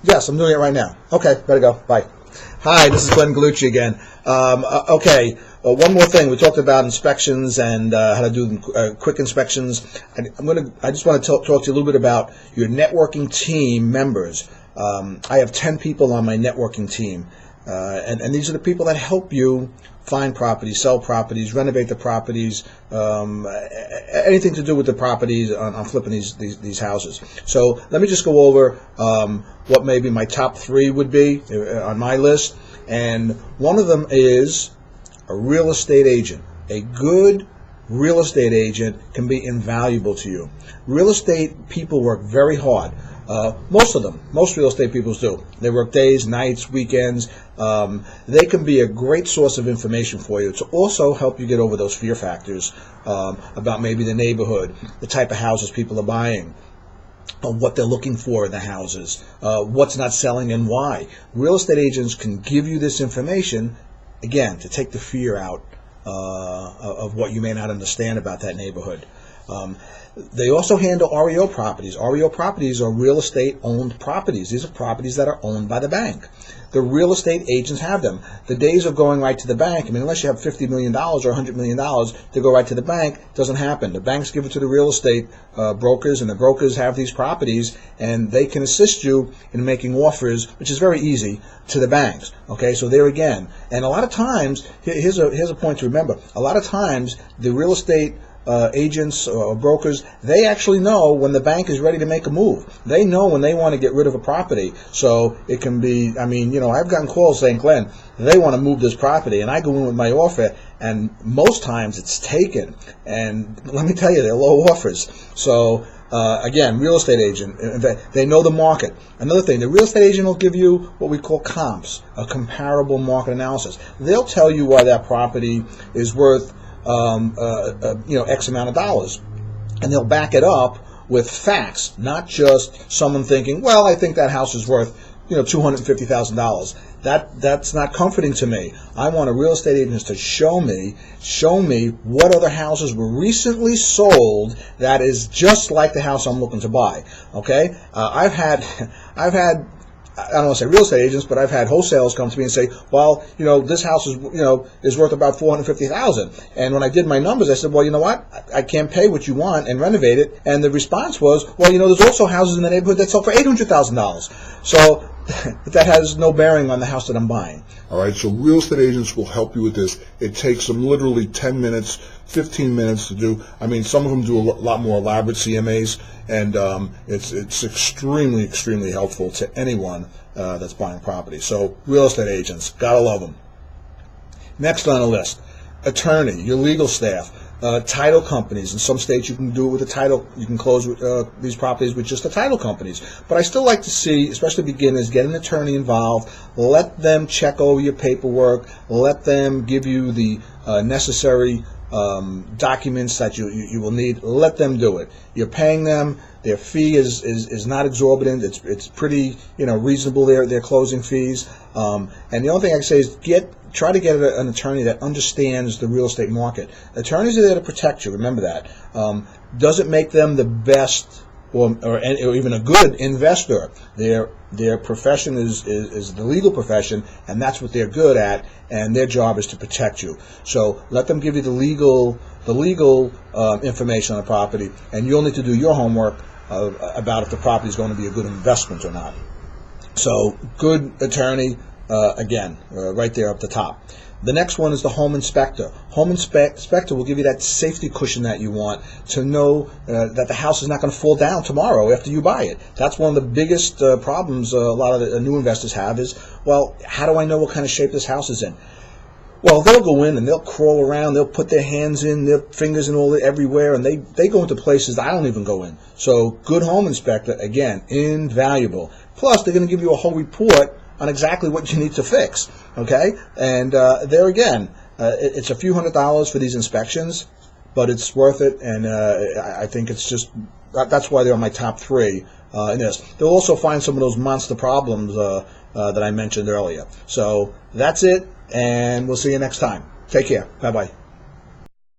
Yes, I'm doing it right now. Okay, better go. Bye. Hi, this is Glenn Gallucci again. One more thing. We talked about inspections and how to do quick inspections. I just want to talk to you a little bit about your networking team members. I have 10 people on my networking team, and these are the people that help you find properties, sell properties, renovate the properties, anything to do with the properties on flipping these houses. So let me just go over what maybe my top 3 would be on my list. And one of them is a real estate agent. A good real estate agent can be invaluable to you. Real estate people work very hard. Most real estate people do. They work days, nights, weekends. They can be a great source of information for you to also help you get over those fear factors about maybe the neighborhood, the type of houses people are buying, what they're looking for in the houses, what's not selling and why. Real estate agents can give you this information, again, to take the fear out of what you may not understand about that neighborhood. They also handle REO properties. REO properties are real estate owned properties. These are properties that are owned by the bank. The real estate agents have them. The days of going right to the bank, unless you have $50 million or $100 million to go right to the bank, doesn't happen. The banks give it to the real estate brokers, and the brokers have these properties, and they can assist you in making offers, which is very easy, to the banks. Okay, so there again. And a lot of times, here's a point to remember. A lot of times, the real estate agents or brokers, they actually know when the bank is ready to make a move. They know when they want to get rid of a property. So it can be, I've gotten calls saying, Glenn, they want to move this property, and I go in with my offer, and most times it's taken. And let me tell you, they're low offers. So again, real estate agent, they know the market. Another thing, the real estate agent will give you what we call comps, a comparable market analysis. They'll tell you why that property is worth X amount of dollars, and they'll back it up with facts, not just someone thinking, well, I think that house is worth $250,000. That's not comforting to me. I want a real estate agent to show me what other houses were recently sold that is just like the house I'm looking to buy. Okay, I've had I don't want to say real estate agents, but I've had wholesalers come to me and say, well, this house is worth about $450,000. And when I did my numbers, I said, well, you know what? I can't pay what you want and renovate it. And the response was, well, there's also houses in the neighborhood that sell for $800,000. So that has no bearing on the house that I'm buying. All right, so real estate agents will help you with this. It takes them literally 10 minutes, 15 minutes to do. Some of them do a lot more elaborate CMAs, and it's extremely, extremely helpful to anyone that's buying property. So real estate agents, gotta love them. Next on the list, attorney, your legal staff. Title companies. In some states, you can do it with a title. You can close these properties with just the title companies. But I still like to see, especially beginners, get an attorney involved. Let them check over your paperwork. Let them give you the necessary documents that you will need. Let them do it. You're paying them. Their fee is not exorbitant. It's pretty reasonable. Their closing fees. And the only thing I can say is try to get an attorney that understands the real estate market. Attorneys are there to protect you. Remember that. Doesn't make them the best or even a good investor. Their profession is the legal profession, and that's what they're good at. And their job is to protect you. So let them give you the legal information on the property, and you'll need to do your homework about if the property is going to be a good investment or not. So good attorney. Again, right there up the top. The next one is the home inspector. Home inspector will give you that safety cushion that you want to know that the house is not going to fall down tomorrow after you buy it. That's one of the biggest problems a lot of the new investors have is, well, how do I know what kind of shape this house is in? Well, they'll go in and they'll crawl around. They'll put their hands in, their fingers in everywhere, and they go into places that I don't even go in. So good home inspector, again, invaluable. Plus, they're going to give you a whole report on exactly what you need to fix, okay? And there again, it's a few $100s for these inspections, but it's worth it, and I think it's just, that's why they're on my top 3 in this. They'll also find some of those monster problems that I mentioned earlier. So that's it, and we'll see you next time. Take care. Bye-bye.